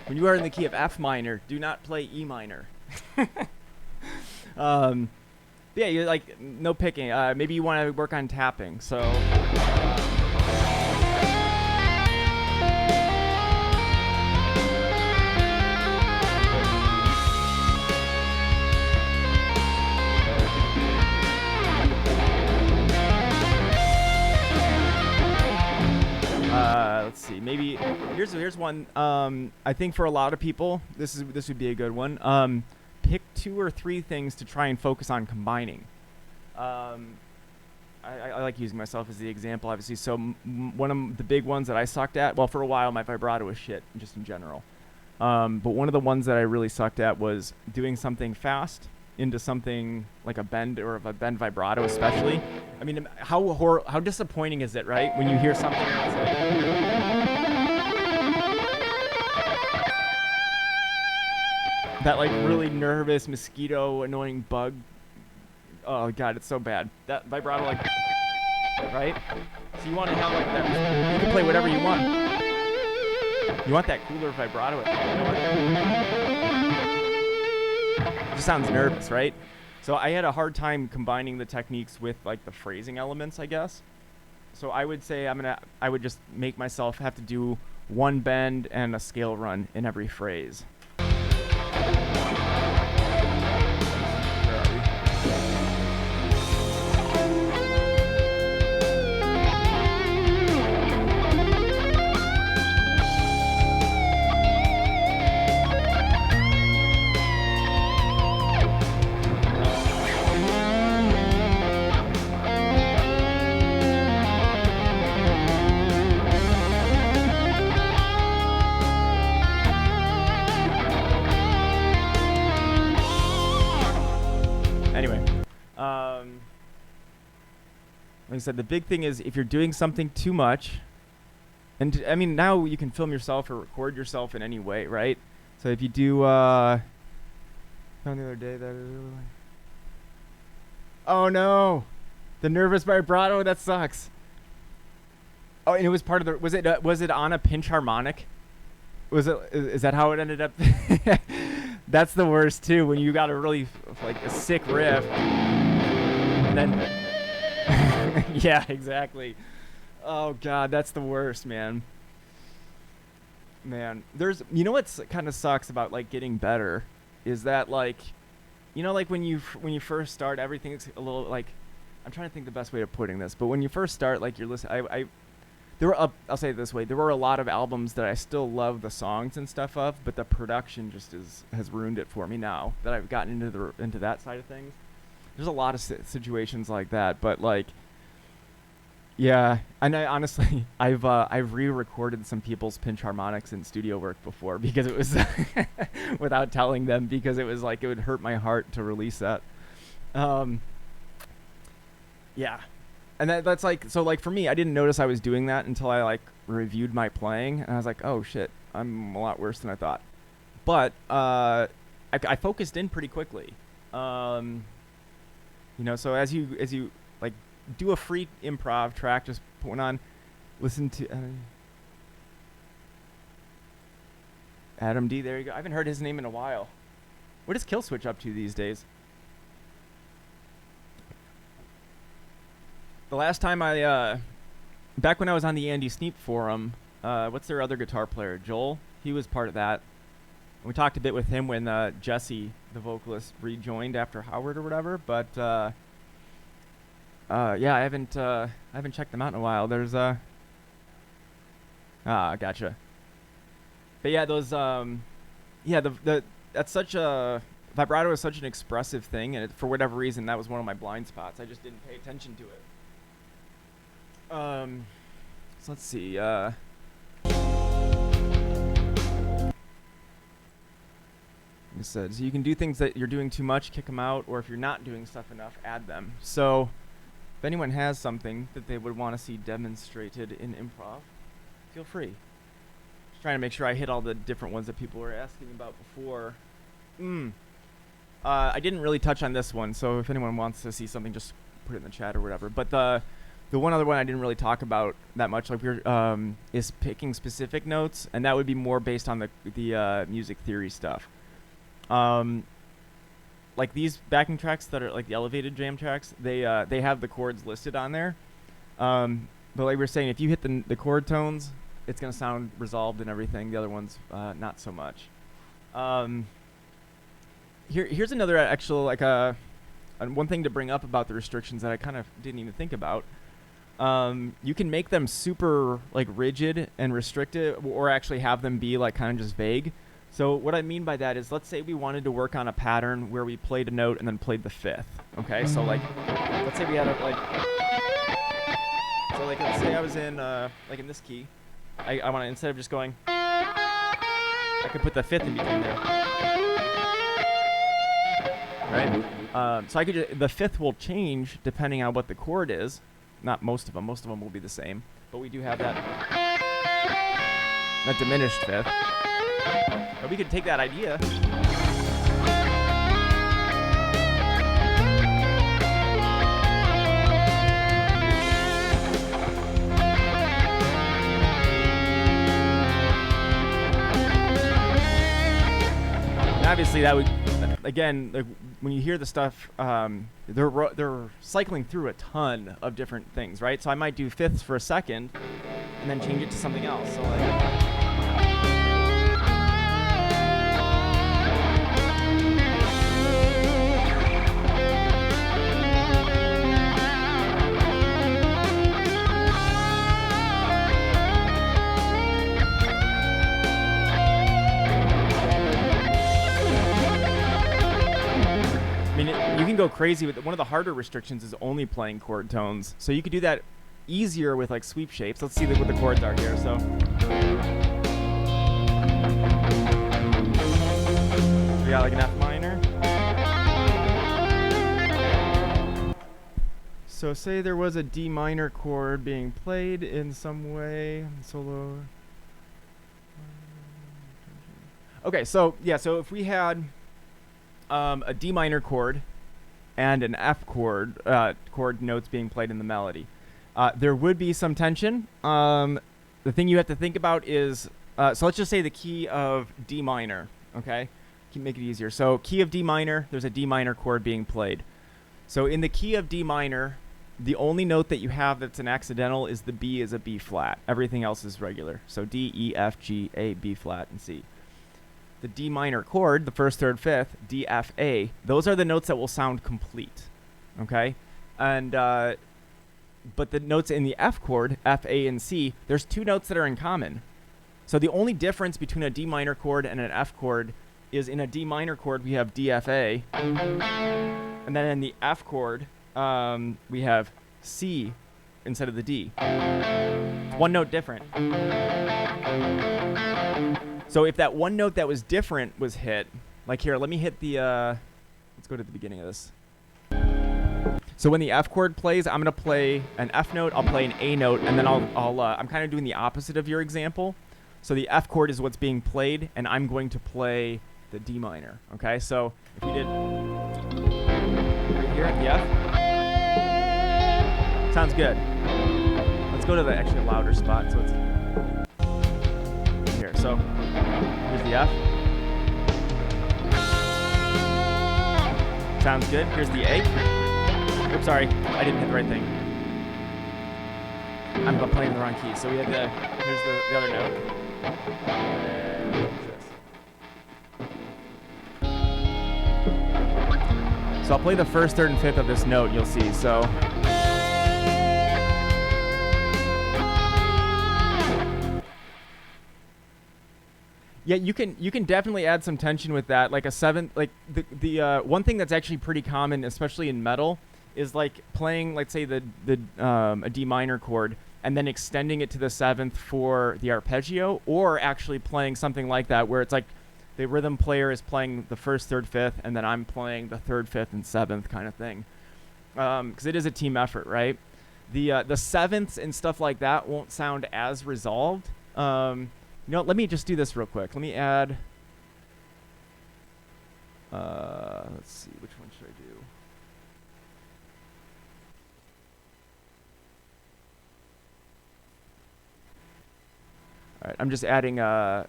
When you are in the key of F minor, do not play E minor. Yeah, you're like no picking. Maybe you want to work on tapping. So. Let's see. Maybe here's one. I think for a lot of people, this would be a good one. Pick 2 or 3 things to try and focus on combining. I like using myself as the example, obviously. So one of the big ones that I sucked at, well, for a while my vibrato was shit, just in general. But one of the ones that I really sucked at was doing something fast into something like a bend or a bend vibrato, especially. I mean, how disappointing is it, right? When you hear something that's like that, like really nervous mosquito, annoying bug. Oh god, it's so bad. That vibrato, like, right? So you want to have like that. You can play whatever you want. You want that cooler vibrato. It just sounds nervous, right? So I had a hard time combining the techniques with like the phrasing elements, I guess. So I would say I would just make myself have to do one bend and a scale run in every phrase. like I said, the big thing is if you're doing something too much, and I mean, now you can film yourself or record yourself in any way, right? So if you do, found the other day that, oh no, the nervous vibrato, that sucks. Oh, and it was part of the, was it on a pinch harmonic? Is that how it ended up? That's the worst too, when you got a really, like, a sick riff, and then, yeah, exactly. Oh god, that's the worst, man. There's, you know what's kind of sucks about, like, getting better is that, like, you know, like when you first start, everything's a little, like, I'm trying to think the best way of putting this, but when you first start, like, you're listening, I'll say it this way, there were a lot of albums that I still love the songs and stuff of, but the production just has ruined it for me now that I've gotten into that side of things. There's a lot of situations like that, but, like, yeah, and I honestly, I've re-recorded some people's pinch harmonics in studio work before because it was without telling them, because it was like it would hurt my heart to release that. Yeah, and that's like, so, like, for me, I didn't notice I was doing that until I, like, reviewed my playing, and I was like, oh shit, I'm a lot worse than I thought. But I focused in pretty quickly. You know, so as you like, do a free improv track, just put one on, listen to Adam D, there you go. I haven't heard his name in a while. What is Killswitch up to these days? The last time back when I was on the Andy Sneap forum, what's their other guitar player, Joel? He was part of that. We talked a bit with him when Jesse, the vocalist, rejoined after Howard or whatever, but yeah, I haven't checked them out in a while. There's gotcha. But yeah, those yeah, that's such a, vibrato is such an expressive thing, and for whatever reason that was one of my blind spots. I just didn't pay attention to it. So let's see. It says, so you can do things that you're doing too much, kick them out, or if you're not doing stuff enough, add them. So if anyone has something that they would want to see demonstrated in improv, feel free. Just trying to make sure I hit all the different ones that people were asking about before. I didn't really touch on this one, so if anyone wants to see something, just put it in the chat or whatever. But the one other one I didn't really talk about that much, like is picking specific notes, and that would be more based on the music theory stuff. Like these backing tracks that are like the elevated jam tracks, they have the chords listed on there. But like we were saying, if you hit the chord tones, it's gonna sound resolved and everything. The other ones, not so much. Here's another actual, like one thing to bring up about the restrictions that I kind of didn't even think about. You can make them super, like, rigid and restrictive, or actually have them be, like, kind of just vague. So what I mean by that is, let's say we wanted to work on a pattern where we played a note and then played the fifth. Okay, so, like, let's say we had a, like, so, like, let's say I was in, like, in this key. I want to, instead of just going, I could put the fifth in between there. Right? So I could the fifth will change depending on what the chord is. Not most of them. Most of them will be the same. But we do have that diminished fifth. But we could take that idea. And obviously that would, again, like, when you hear the stuff, they're cycling through a ton of different things, right? So I might do fifths for a second, and then change it to something else. So like, you can go crazy with it. One of the harder restrictions is only playing chord tones. So you could do that easier with, like, sweep shapes. Let's see what the chords are here. So we got like an F minor. So So say there was a D minor chord being played in some way, solo. Okay, so yeah, so if we had a D minor chord and an F chord, chord notes being played in the melody, there would be some tension. The thing you have to think about is, so let's just say the key of D minor, okay? Make it easier. So key of D minor, there's a D minor chord being played. So in the key of D minor, the only note that you have that's an accidental is the B is a B flat. Everything else is regular. So D, E, F, G, A, B flat, and C. The D minor chord, the first, third, fifth, D, F, A, those are the notes that will sound complete, okay? And, but the notes in the F chord, F, A, and C, there's two notes that are in common. So the only difference between a D minor chord and an F chord is in a D minor chord, we have D, F, A. And then in the F chord, we have C instead of the D. It's one note different. So if that one note that was different was hit, like here, let me hit the, let's go to the beginning of this. So when the F chord plays, I'm going to play an F note, I'll play an A note, and then I'm kind of doing the opposite of your example. So the F chord is what's being played, and I'm going to play the D minor, okay? So if we did right here at the F, sounds good. Let's go to the actually louder spot. So it's here. So here's the F. Sounds good. Here's the A. Oops, sorry, I didn't hit the right thing. I'm playing the wrong key. So we had here's the other note. So I'll play the first, third, and fifth of this note, you'll see. So yeah, you can definitely add some tension with that. Like a seventh, like the one thing that's actually pretty common, especially in metal, is like playing, let's say a D minor chord and then extending it to the seventh for the arpeggio, or actually playing something like that where it's like the rhythm player is playing the first, third, fifth, and then I'm playing the third, fifth, and seventh kind of thing. Because it is a team effort, right? The sevenths and stuff like that won't sound as resolved. You know, let me just do this real quick. Let me add. Let's see, which one should I do? All right, I'm just adding. We're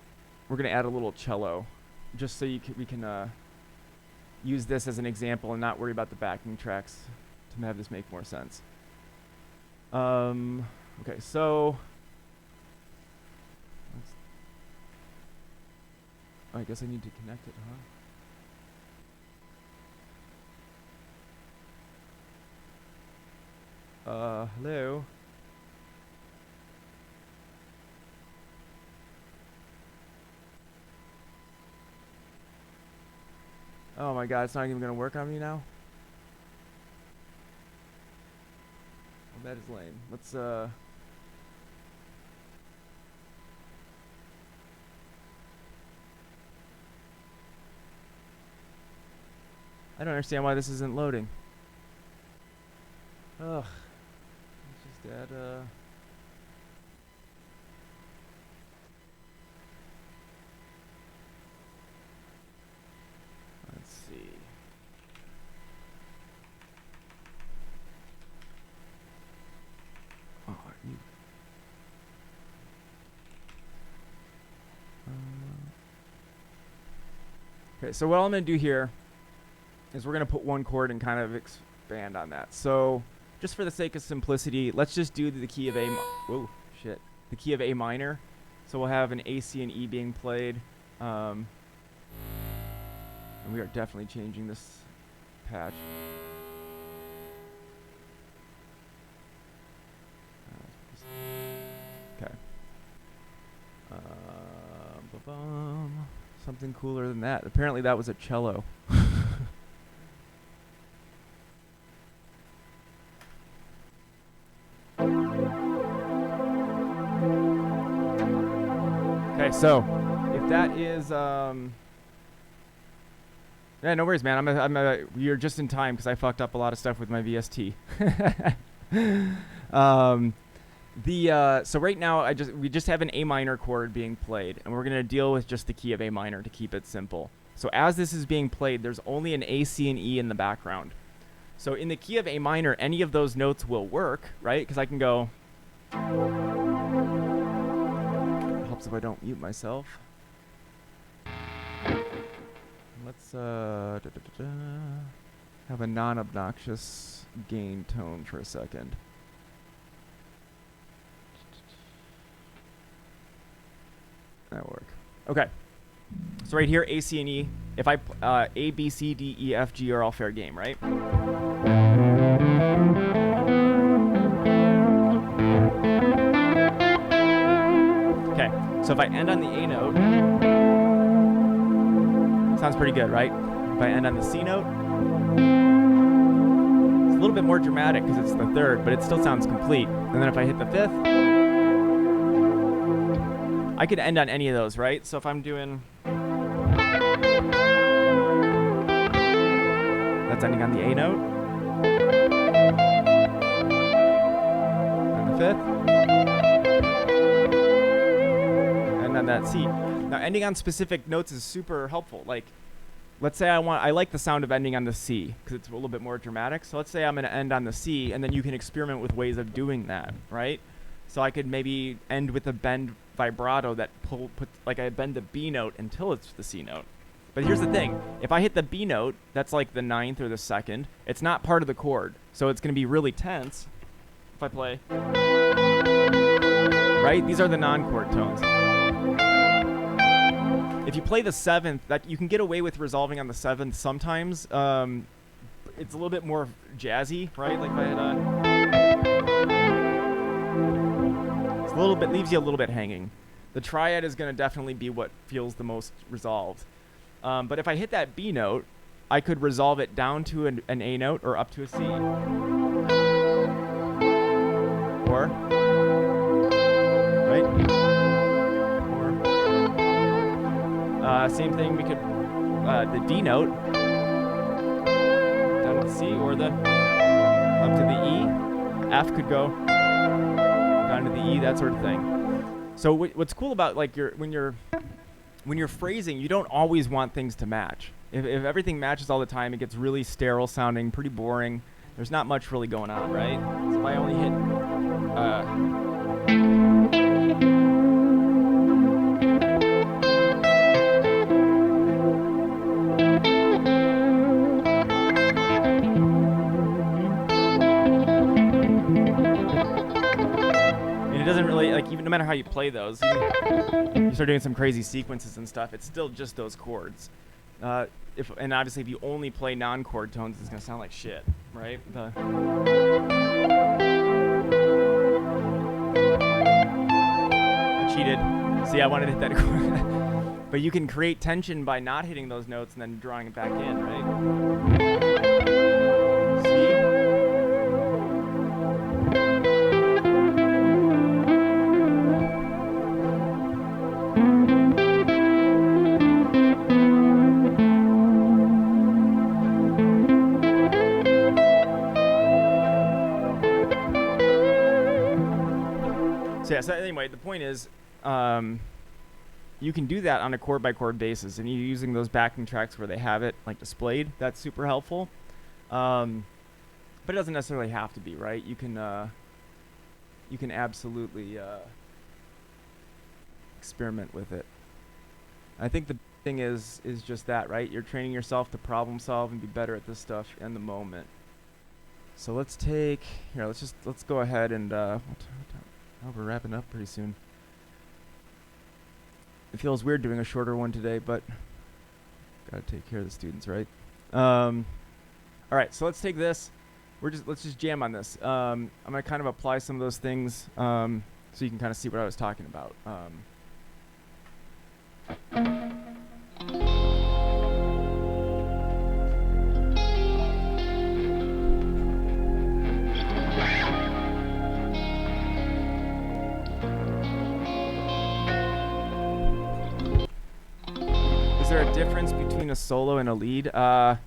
gonna add a little cello, just so we can use this as an example and not worry about the backing tracks to have this make more sense. Okay, so I guess I need to connect it, huh? Hello? Oh my god, it's not even gonna work on me now? Well, that is lame. Let's, I don't understand why this isn't loading. Ugh. Let's just add, let's see. Oh, you. Okay, so what I'm gonna do here is we're going to put one chord and kind of expand on that. So just for the sake of simplicity, let's just do the key of A. Whoa, shit. The key of A minor. So we'll have an A, C, and E being played. And we are definitely changing this patch. Okay. Something cooler than that. Apparently that was a cello. Okay, so if that is yeah, no worries, man. You're just in time because I fucked up a lot of stuff with my VST. So right now we just have an A minor chord being played, and we're gonna deal with just the key of A minor to keep it simple. So as this is being played, there's only an A, C, and E in the background. So in the key of A minor, any of those notes will work, right? Because I can go. It helps if I don't mute myself. Let's have a non-obnoxious gain tone for a second. That'll work. Okay. So right here, A, C, and E. If I A, B, C, D, E, F, G are all fair game, right? Okay. So if I end on the A note, sounds pretty good, right? If I end on the C note, it's a little bit more dramatic because it's the third, but it still sounds complete. And then if I hit the fifth, I could end on any of those, right? So if I'm doing... That's ending on the A note. And the fifth. And then that C. Now, ending on specific notes is super helpful. Like, let's say I like the sound of ending on the C because it's a little bit more dramatic. So let's say I'm going to end on the C, and then you can experiment with ways of doing that, right? So I could maybe end with a bend vibrato that like I bend the B note until it's the C note. But here's the thing. If I hit the B note, that's like the 9th or the 2nd. It's not part of the chord. So it's going to be really tense if I play. Right? These are the non-chord tones. If you play the 7th, that you can get away with resolving on the 7th sometimes. It's a little bit more jazzy, right? Like if I hit it's a little bit, leaves you a little bit hanging. The triad is going to definitely be what feels the most resolved. But if I hit that B note, I could resolve it down to an A note or up to a C. Or, right? Or, same thing, we could, the D note, down to the C, or the, up to the E. F could go down to the E, that sort of thing. So what's cool about, like, when you're phrasing, you don't always want things to match. If everything matches all the time, it gets really sterile sounding, pretty boring. There's not much really going on, right? So if I only hit... and it doesn't really, like, even no matter how you play those, you start doing some crazy sequences and stuff, it's still just those chords. And obviously if you only play non-chord tones, it's gonna sound like shit, right? I cheated. See, I wanted to hit that chord. But you can create tension by not hitting those notes and then drawing it back in, right? See? So anyway, the point is, you can do that on a chord by chord basis, and you're using those backing tracks where they have it like displayed. That's super helpful, but it doesn't necessarily have to be, right? You can absolutely experiment with it. I think the thing is just that, right? You're training yourself to problem solve and be better at this stuff in the moment. So let's take here. Let's go ahead and. We're wrapping up pretty soon. It feels weird doing a shorter one today, but gotta take care of the students, right? All right, so let's take this. Let's just jam on this. I'm gonna kind of apply some of those things so you can kind of see what I was talking about. Is there a difference between a solo and a lead? I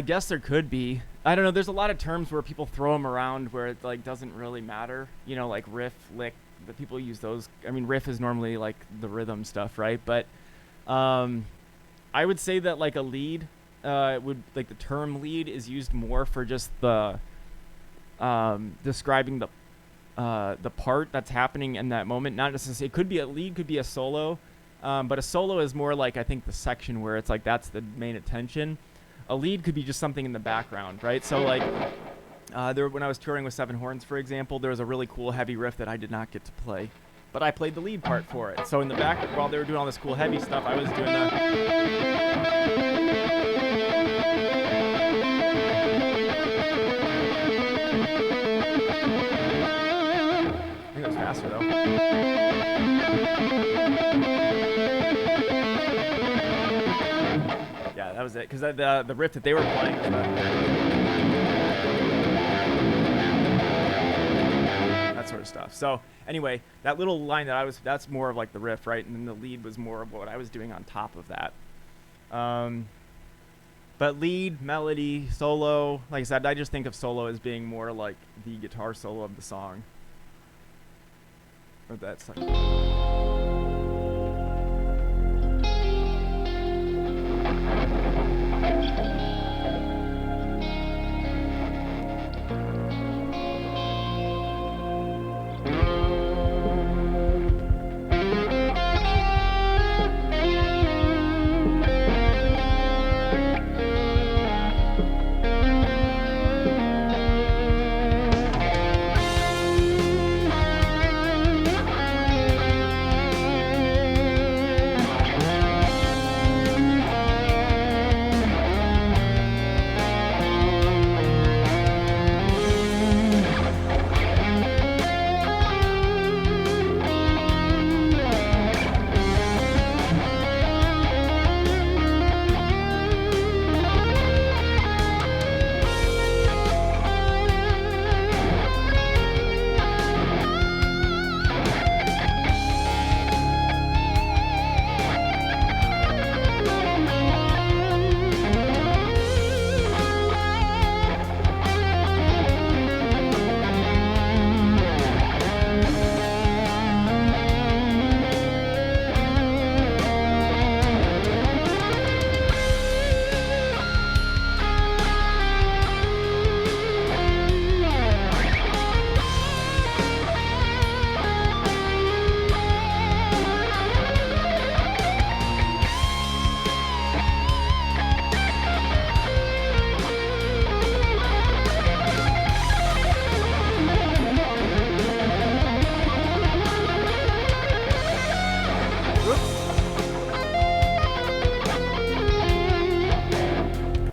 guess there could be. I don't know. There's a lot of terms where people throw them around where it like doesn't really matter. You know, like riff, lick. The people use those. I mean, riff is normally like the rhythm stuff, right? But I would say that like a lead would like the term lead is used more for just the describing the part that's happening in that moment. Not necessarily. It could be a lead, could be a solo, but a solo is more like I think the section where it's like that's the main attention. A lead could be just something in the background, right? So like when I was touring with Seven Horns, for example, there was a really cool heavy riff that I did not get to play, but I played the lead part for it. So in the back, while they were doing all this cool heavy stuff, I was doing the... I think that was faster though. Yeah, that was it. Because the riff that they were playing was that sort of stuff. So anyway, that little line that's more of like the riff, right? And then the lead was more of what I was doing on top of that. But lead, melody, solo, like I said, I just think of solo as being more like the guitar solo of the song. Or that's like...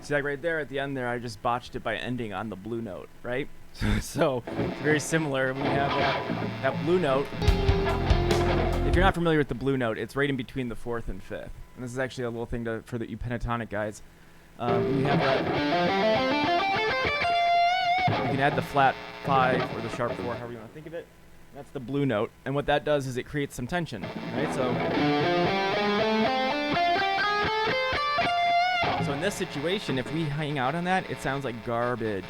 See, like right there at the end there, I just botched it by ending on the blue note, right? So it's very similar. We have that blue note. If you're not familiar with the blue note, it's right in between the fourth and fifth. And this is actually a little thing for you pentatonic guys. We have that. You can add the flat 5 or the sharp 4, however you want to think of it. That's the blue note. And what that does is it creates some tension, right? So in this situation, if we hang out on that, it sounds like garbage.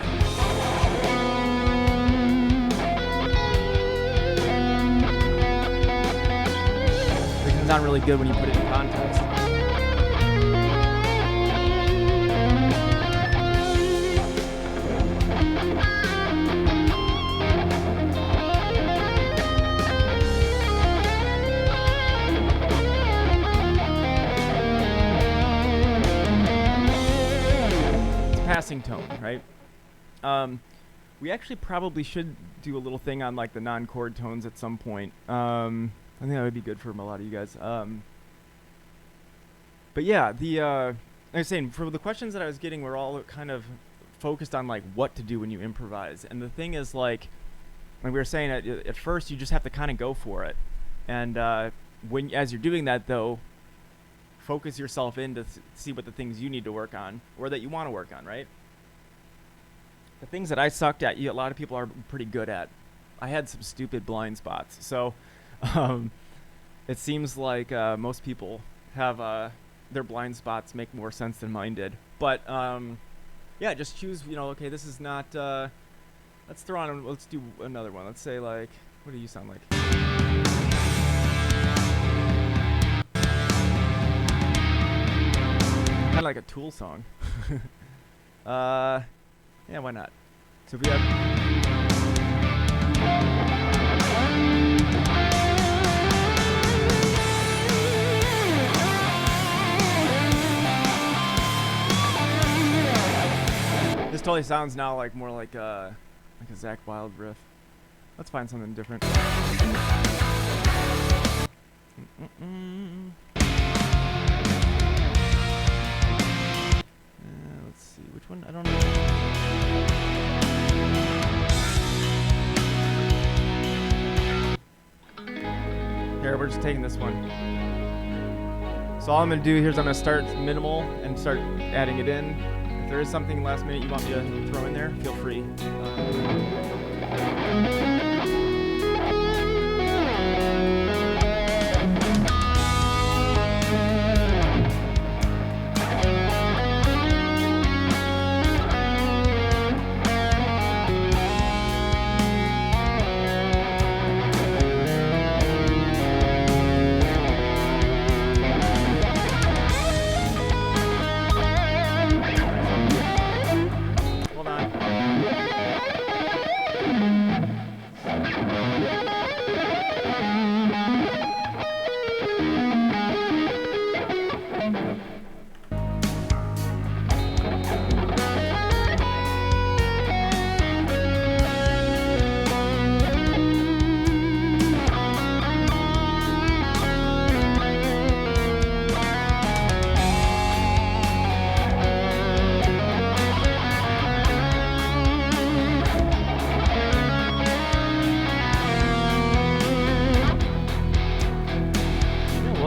It's not really good when you put it in context. Passing tone, right? We actually probably should do a little thing on like the non-chord tones at some point. I think that would be good for a lot of you guys. But yeah, like I was saying, for the questions that I was getting, we're all kind of focused on like what to do when you improvise. And the thing is, like we were saying, at first you just have to kind of go for it. And as you're doing that, though, focus yourself in to see what the things you need to work on or that you want to work on, right? The things that I sucked at, a lot of people are pretty good at. I had some stupid blind spots. So it seems like most people have their blind spots make more sense than mine did. But yeah, yeah, just choose, you know, okay, this is not, let's throw on, let's do another one. Let's say, like, what do you sound like? Kind of like a Tool song. Yeah, why not? So we have... This totally sounds now like more like a Zack Uidl riff. Let's find something different. Let's see, which one? I don't know. Here, we're just taking this one. So all I'm gonna do here is I'm gonna start minimal and start adding it in. If there is something last minute you want me to throw in there, feel free.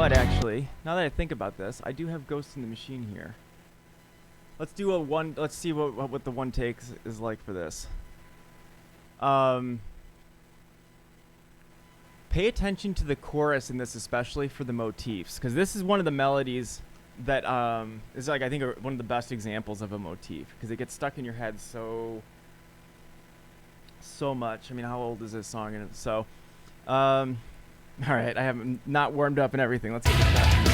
Actually, now that I think about this, I do have Ghost in the Machine here. Let's do a one. Let's see what the one take is like for this. Pay attention to the chorus in this, especially for the motifs, because this is one of the melodies that is like, I think, one of the best examples of a motif, because it gets stuck in your head so much. I mean, how old is this song? And so. All right, I have not warmed up and everything. Let's get started.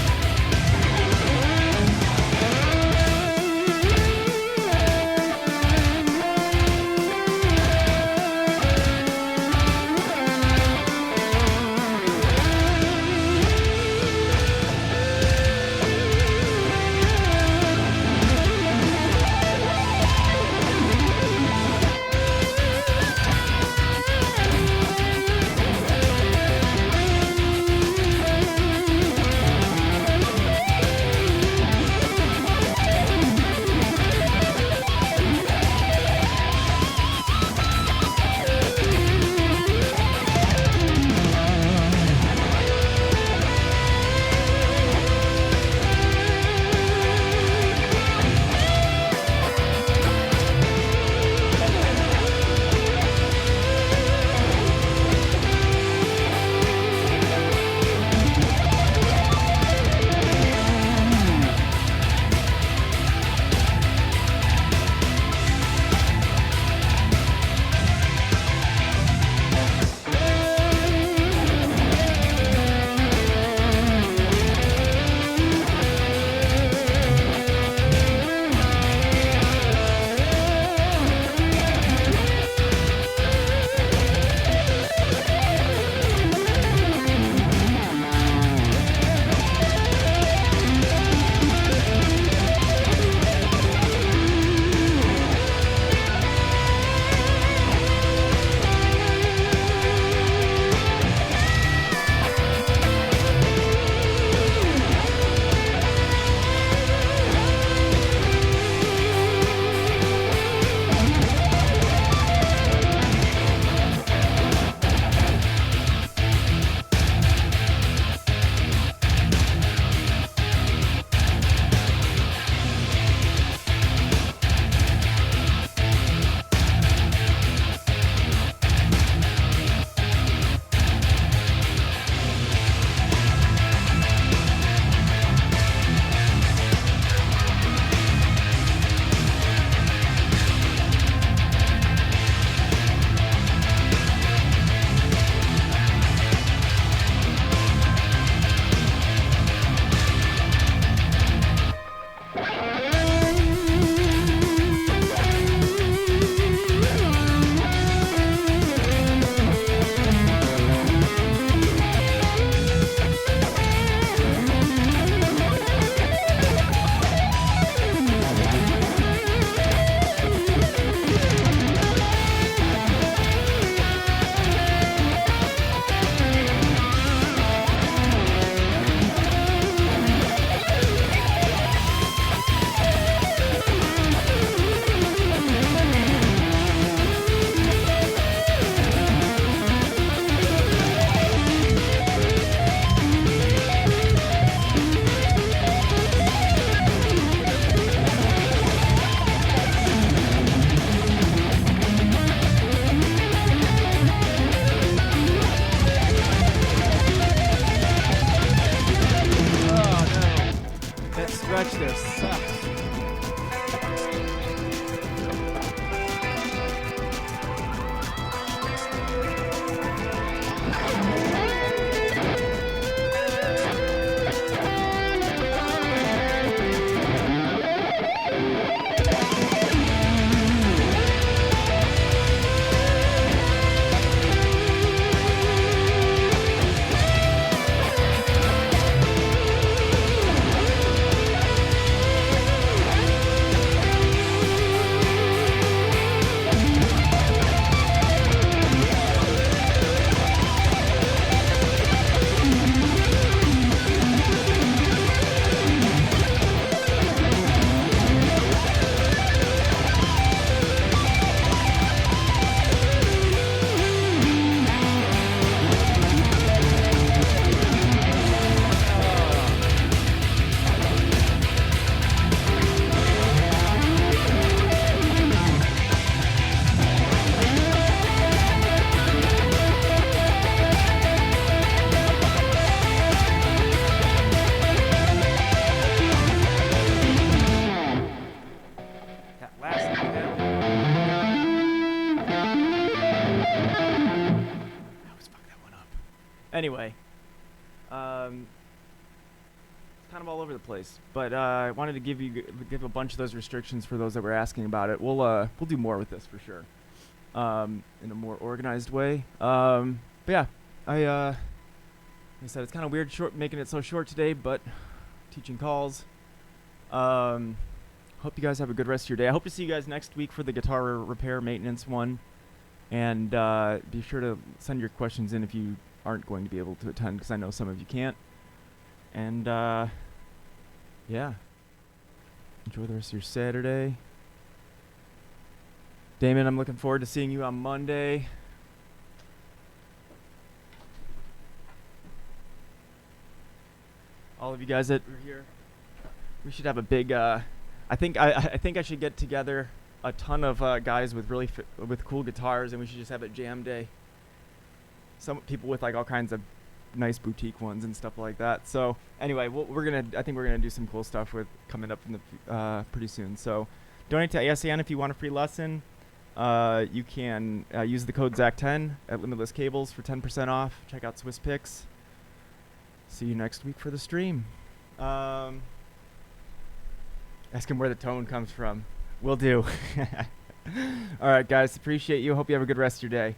much there sucks. Anyway, it's kind of all over the place, but I wanted to give a bunch of those restrictions for those that were asking about it. We'll do more with this for sure, in a more organized way. But yeah, like I said, it's kind of weird making it so short today, but teaching calls. Hope you guys have a good rest of your day. I hope to see you guys next week for the guitar repair maintenance one, and be sure to send your questions in if you aren't going to be able to attend, because I know some of you can't. And yeah, enjoy the rest of your Saturday. Damon, I'm looking forward to seeing you on Monday. All of you guys that are here, we should have a big I think I should get together a ton of guys with with cool guitars, and we should just have a jam day. Some people with like all kinds of nice boutique ones and stuff like that. So anyway, I think we're gonna do some cool stuff with coming up in the pretty soon. So donate to ASN if you want a free lesson. You can use the code ZACK10 at Limitless Cables for 10% off. Check out Swiss Picks. See you next week for the stream. Ask him where the tone comes from. Will do. All right, guys. Appreciate you. Hope you have a good rest of your day.